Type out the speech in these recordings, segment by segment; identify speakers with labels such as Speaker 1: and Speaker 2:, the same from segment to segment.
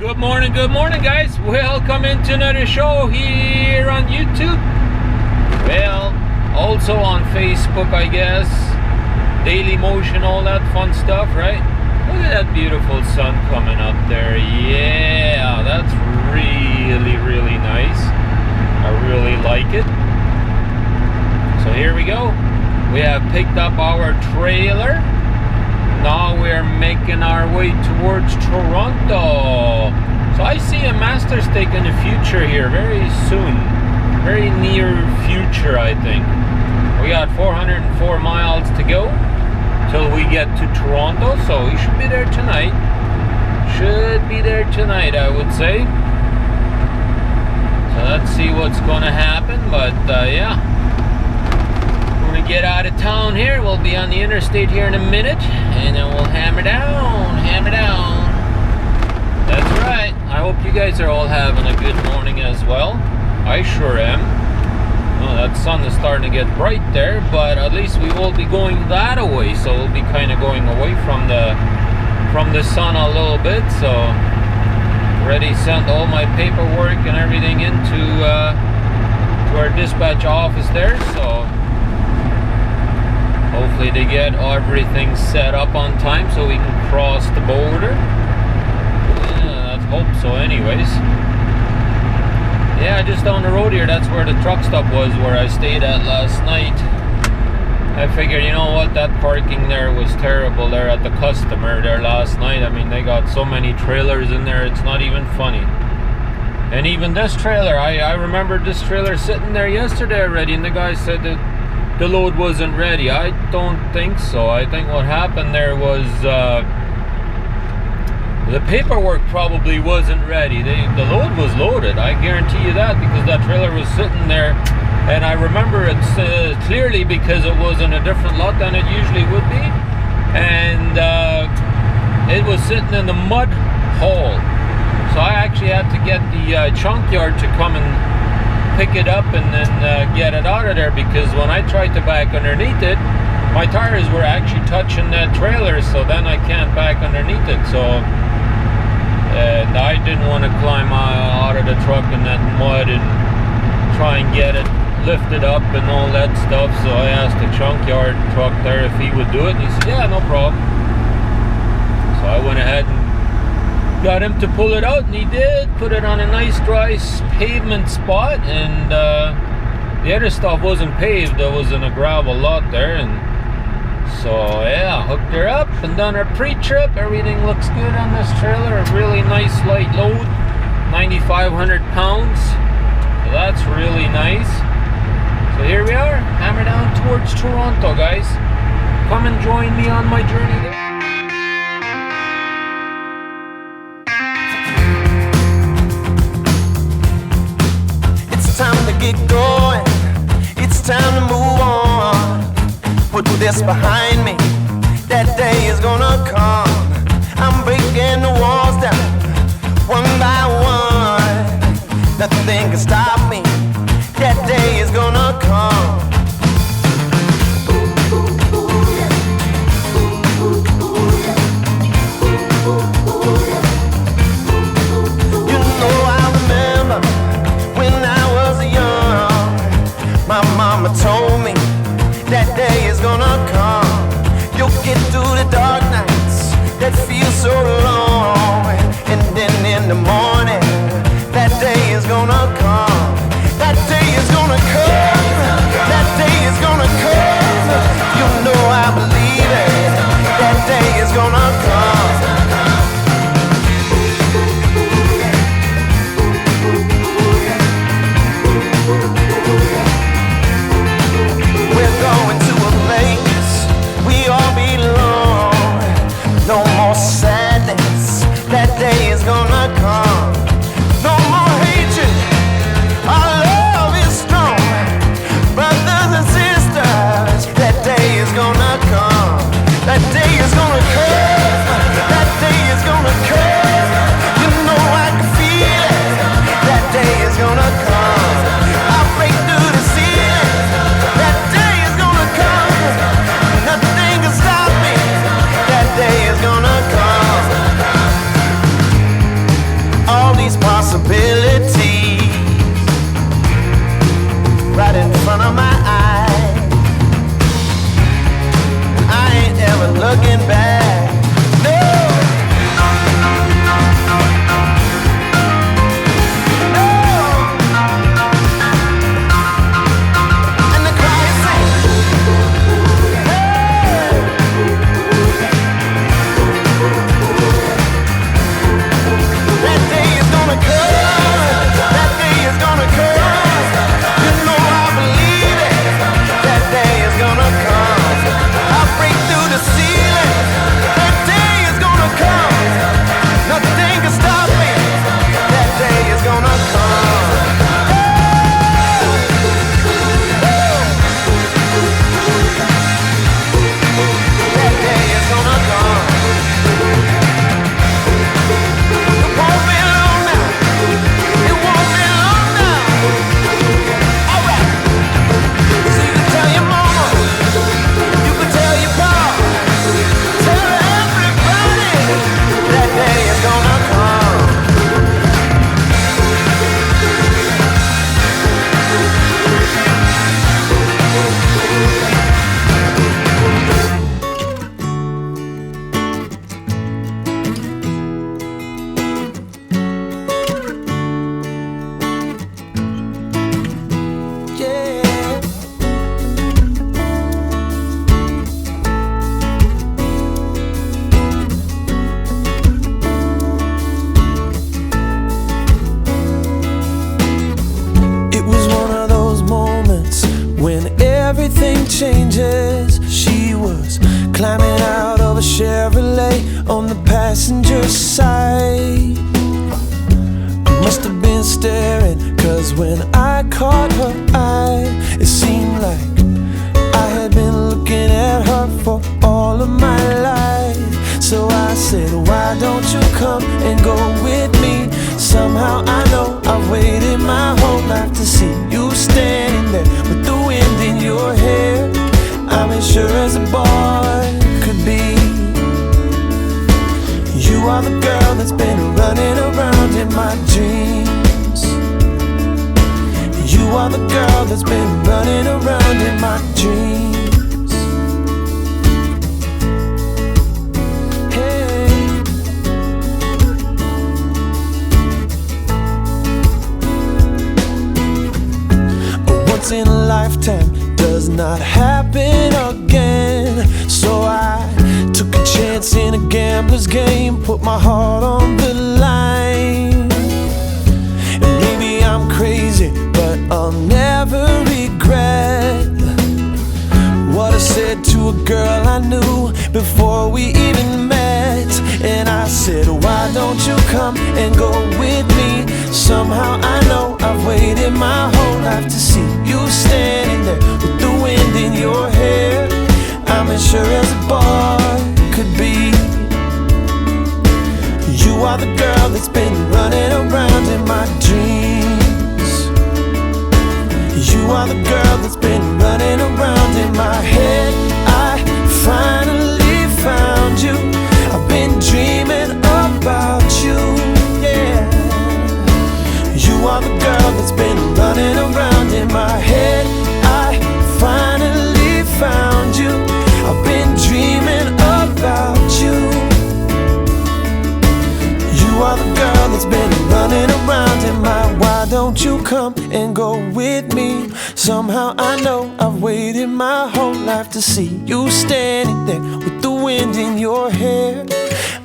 Speaker 1: Good morning, guys. Welcome into another show here on YouTube. Well, also on Facebook, I guess. Daily Motion, all that fun stuff, right? Look at that beautiful sun coming up there. Yeah, that's really nice. I really like it. So here we go. We have picked up our trailer. Now we're making our way towards Toronto. So I see a master stake in the future here very soon. Very near future, I think. We got 404 miles to go till we get to Toronto, so we should be there tonight. Should be there tonight, I would say. So let's see what's gonna happen, but yeah. We're gonna get out of town here. We'll be on the interstate here in a minute, and then we'll hammer down. That's right. I hope you guys are all having a good morning as well. I sure am. Oh, that sun is starting to get bright there, but at least we will be going that away, so we'll be kind of going away from the sun a little bit. So already sent all my paperwork and everything into to our dispatch office there, so hopefully they get everything set up on time so we can cross the border. Yeah, let's hope so anyways. Yeah, just down the road here, that's where the truck stop was, where I stayed at last night. I figured, you know what, that parking there was terrible there at the customer there last night. I mean, they got so many trailers in there, it's not even funny. And even this trailer, I remember this trailer sitting there yesterday already, and the guy said that the load wasn't ready. I don't think so. I think what happened there was the paperwork probably wasn't ready. The load was loaded, I guarantee you that, because that trailer was sitting there, and I remember it clearly because it was in a different lot than it usually would be, and it was sitting in the mud hole. So I actually had to get the junkyard to come and pick it up and then get it out of there, because when I tried to back underneath it, my tires were actually touching that trailer, so then I can't back underneath it. So and I didn't want to climb out of the truck in that mud and try and get it lifted up and all that stuff. So I asked the junkyard truck there if he would do it, and he said, yeah, no problem. So I went ahead and got him to pull it out, and he did. Put it on a nice dry pavement spot, and the other stuff wasn't paved. There was in a gravel lot there, and so yeah, hooked her up and done her pre-trip. Everything looks good on this trailer. A really nice light load, 9,500 pounds. So that's really nice. So here we are, hammer down towards Toronto, guys. Come and join me on my journey there.
Speaker 2: It's time to get going. It's time to move on. Put this behind me, that day is gonna come. I'm breaking the walls down, one by one. Nothing can stop me, that day is gonna come. You know I remember when I was young, my mama told me that day is gonna come. You'll get through the dark nights that feel so long, and then in the morning, that day is gonna come. That day is gonna come. That day is gonna come. You know I believe it. That day is gonna come. We're going to a place we all belong. No more sadness, that day is gonna come. No more hatred, our love is strong. Brothers and sisters, that day is gonna come. That day is gonna come. That day is gonna come. You know I can feel it. That day is gonna come. I'll break through the ceiling. That day is gonna come. Nothing can stop me. That day is gonna come. changes. She was climbing out of a Chevrolet on the passenger side. Must have been staring, cause when I caught her eye, it seemed like I had been looking at her for all of my life. So I said, why don't you come and go with me? Somehow I know I've waited my whole life to see you standing there with the wind in your hair. I'm as sure as a boy could be. You are the girl that's been running around in my dreams. You are the girl that's been running around in my dreams. Hey. Once in a lifetime does not happen again. So I took a chance in a gambler's game, put my heart on the line. And maybe I'm crazy, but I'll never regret what I said to a girl I knew before we even met. And I said, why don't you come and go with me? Somehow I know I've waited my whole life to see you standing there with the wind in your hair. I'm as sure as a boy could be. You are the girl that's been running around in my dreams. You are the girl that's been running around in my head. I finally found you. I've been dreaming about you, yeah. You are the girl that's been running around in my head. I finally found you. I've been dreaming about you. You are the girl that's been running around in my. Why don't you come and go with me? Somehow I know I've waited my whole life to see you standing there with the wind in your hair.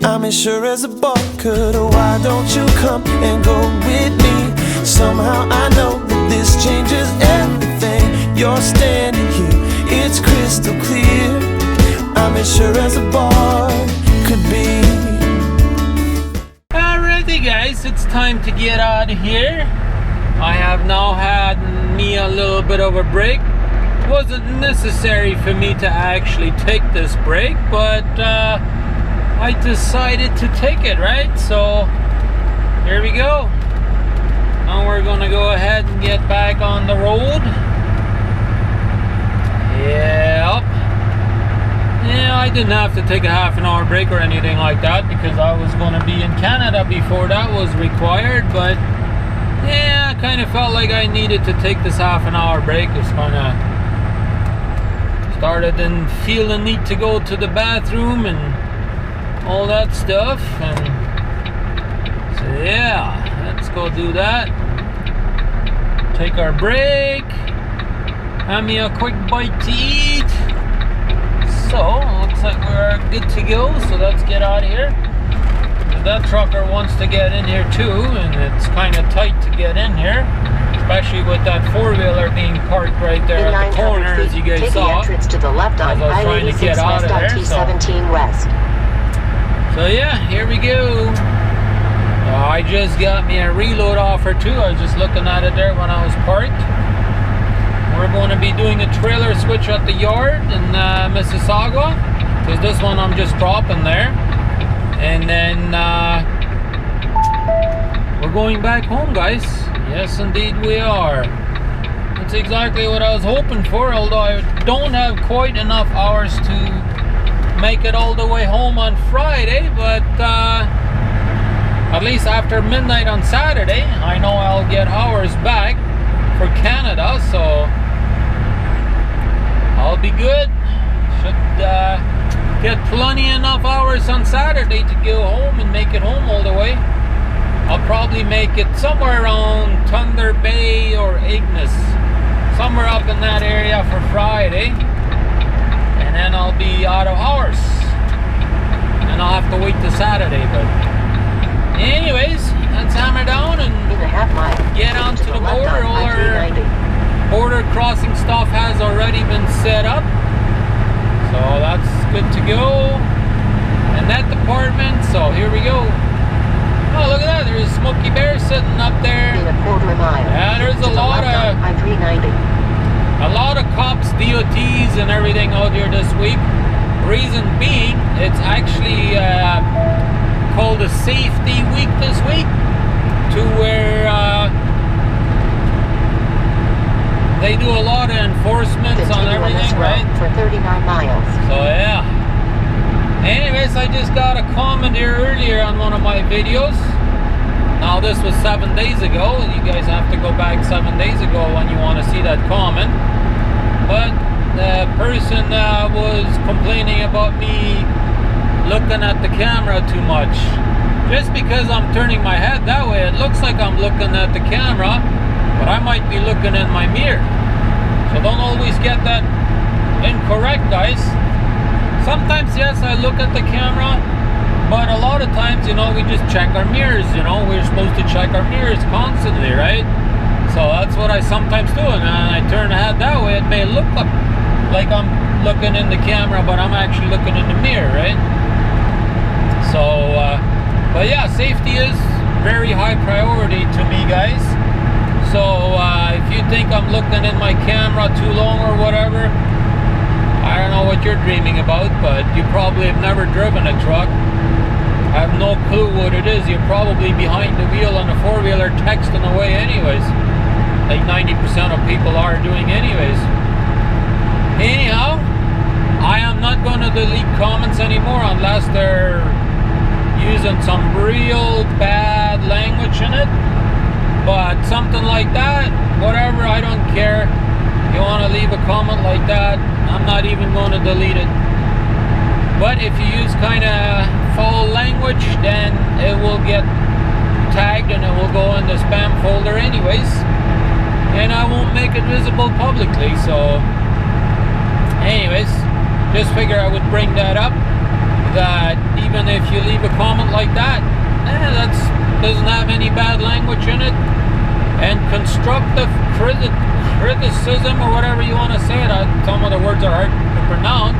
Speaker 2: I'm as sure as a boy could. Why don't you come and go with me? Somehow I know that this changes everything. You're standing here, it's crystal clear. I'm as sure as a boy could be.
Speaker 1: Alrighty guys, it's time to get out of here. I have now had me a little bit of a break. It wasn't necessary for me to actually take this break, but I decided to take it, right? So here we go. Now we're gonna go ahead and get back on the road. Yep. Yeah, I didn't have to take a half an hour break or anything like that because I was going to be in Canada before that was required, but yeah, I kind of felt like I needed to take this half an hour break. It's kind of started and feel the need to go to the bathroom and all that stuff, and so yeah, let's go do that. Take our break, have me a quick bite to eat. So, looks like we're good to go, so let's get out of here. That trucker wants to get in here too, and it's kind of tight to get in here, especially with that four-wheeler being parked right there at the corner, as you guys saw.
Speaker 3: Take the entrance to the left on I-86 west on T17 west.
Speaker 1: So yeah, here we go. I just got me a reload offer too. I was just looking at it there when I was parked. We're going to be doing a trailer switch at the yard in Mississauga, because this one I'm just dropping there. And then we're going back home, guys. Yes, indeed we are. That's exactly what I was hoping for, although I don't have quite enough hours to make it all the way home on Friday, but at least after midnight on Saturday, I know I'll get hours back for Canada, so I'll be good. Should get plenty enough hours on Saturday to go home and make it home all the way. I'll probably make it somewhere around Thunder Bay or Ignis, somewhere up in that area for Friday, and then I'll be out of hours and I'll have to wait till Saturday. But anyways, let's hammer down and get on to the border. All our border crossing stuff has already already been set up, so that's good to go. And that department, so here we go. Oh, look at that, there's Smokey Bear sitting up there.
Speaker 3: In a quarter mile.
Speaker 1: Yeah, there's a lot of
Speaker 3: I-390.
Speaker 1: a lot of cops, DOTs, and everything out here this week. Reason being, it's actually called a safety week this week, to where they do a lot of enforcements on everything, right?
Speaker 3: For 39 miles.
Speaker 1: So yeah. Anyways, I just got a comment here earlier on one of my videos. Now this was 7 days ago. You guys have to go back 7 days ago when you want to see that comment. But the person was complaining about me looking at the camera too much. Just because I'm turning my head that way, it looks like I'm looking at the camera, but I might be looking in my mirror. So don't always get that incorrect, guys. Sometimes, yes, I look at the camera, but a lot of times, you know, we just check our mirrors, you know. We're supposed to check our mirrors constantly, right? So that's what I sometimes do, and I turn the head that way. It may look like I'm looking in the camera, but I'm actually looking in the mirror, right? So, but yeah, safety is very high priority to me, guys. So if you think I'm looking in my camera too long or whatever, I don't know what you're dreaming about, but you probably have never driven a truck. I have no clue what it is. You're probably behind the wheel on a four-wheeler texting away anyways. Like 90% of people are doing anyways. Anyhow, I am not going to delete comments anymore unless they're using some real bad language in it. But something like that, whatever, I don't care. You want to leave a comment like that, I'm not even going to delete it. But if you use kind of foul language, then it will get tagged and it will go in the spam folder anyways, and I won't make it visible publicly. So anyways, just figure I would bring that up, that even if you leave a comment like that, doesn't have any bad language in it, and constructive criticism, or whatever you want to say it, some of the words are hard to pronounce,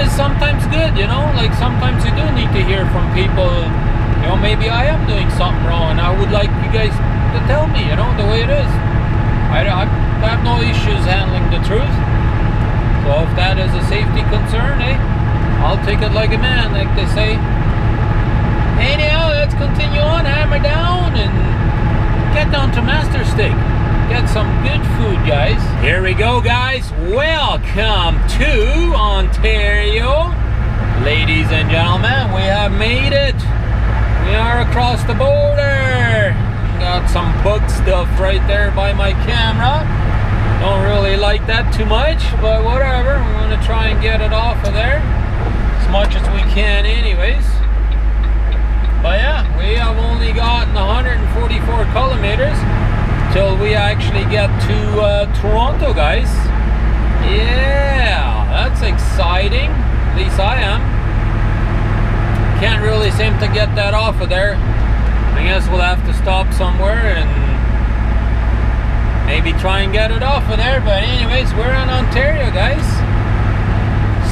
Speaker 1: is sometimes good, you know. Like sometimes you do need to hear from people, you know, maybe I am doing something wrong and I would like you guys to tell me, you know, the way it is. I have no issues handling the truth. So if that is a safety concern, I'll take it like a man, like they say. Anyhow, let's continue on, hammer down and get down to Master Steak. Get some good food, guys. Here we go, guys. Welcome to Ontario. Ladies and gentlemen, we have made it. We are across the border. Got some bug stuff right there by my camera. Don't really like that too much, but whatever. We're going to try and get it off of there as much as we can anyways. But yeah, we have only gotten 144 kilometers till we actually get to Toronto, guys. Yeah, that's exciting. At least I am. Can't really seem to get that off of there. I guess we'll have to stop somewhere and maybe try and get it off of there. But anyways, we're in Ontario, guys.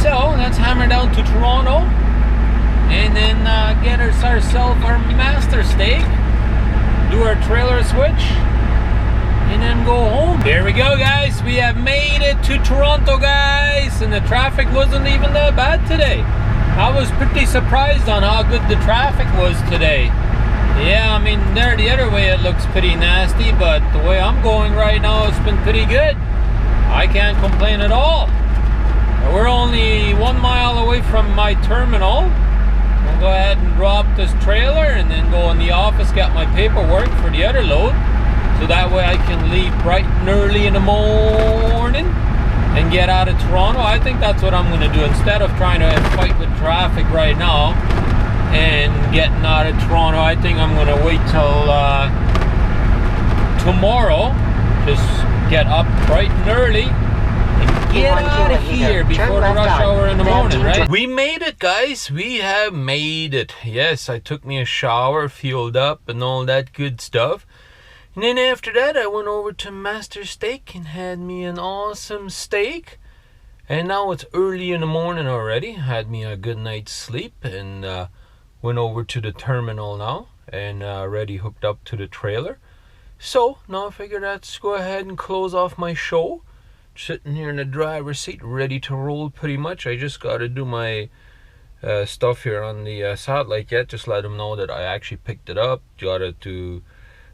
Speaker 1: So let's hammer down to Toronto and then get ourselves our Master Steak, do our trailer switch, and then go home. Here we go, guys. We have made it to Toronto, guys, and the traffic wasn't even that bad today. I was pretty surprised on how good the traffic was today. Yeah, I mean, there the other way it looks pretty nasty, but the way I'm going right now, it's been pretty good. I can't complain at all. We're only 1 mile away from my terminal. I'll go ahead and drop this trailer and then go in the office, get my paperwork for the other load, so that way I can leave bright and early in the morning and get out of Toronto. I think that's what I'm going to do instead of trying to fight with traffic right now and getting out of Toronto. I think I'm going to wait till tomorrow, just get up bright and early and get out of here before the rush hour in the morning, right? We made it, guys. We have made it. Yes, I took me a shower, fueled up and all that good stuff. And then after that, I went over to Master Steak and had me an awesome steak. And now it's early in the morning already. Had me a good night's sleep and went over to the terminal now and already hooked up to the trailer. So now I figured let's go ahead and close off my show. Sitting here in the driver's seat, ready to roll pretty much. I just got to do my stuff here on the satellite yet. Just let them know that I actually picked it up. Got to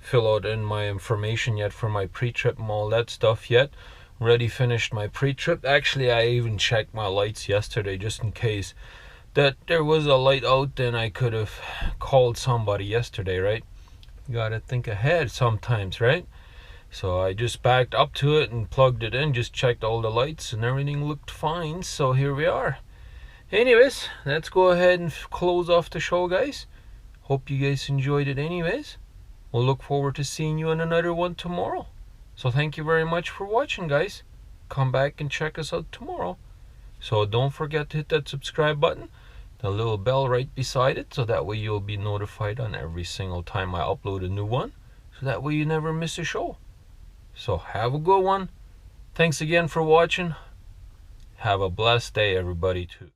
Speaker 1: fill out in my information yet for my pre-trip and all that stuff yet. Already finished my pre-trip. Actually, I even checked my lights yesterday just in case that there was a light out, then I could have called somebody yesterday, right? You gotta think ahead sometimes, right? So I just backed up to it and plugged it in, just checked all the lights and everything looked fine. So here we are. Anyways, let's go ahead and close off the show, guys. Hope you guys enjoyed it anyways. We'll look forward to seeing you in another one tomorrow. So thank you very much for watching, guys. Come back and check us out tomorrow. So don't forget to hit that subscribe button, the little bell right beside it, so that way you'll be notified on every single time I upload a new one, so that way you never miss a show. So have a good one. Thanks again for watching. Have a blessed day, everybody, too.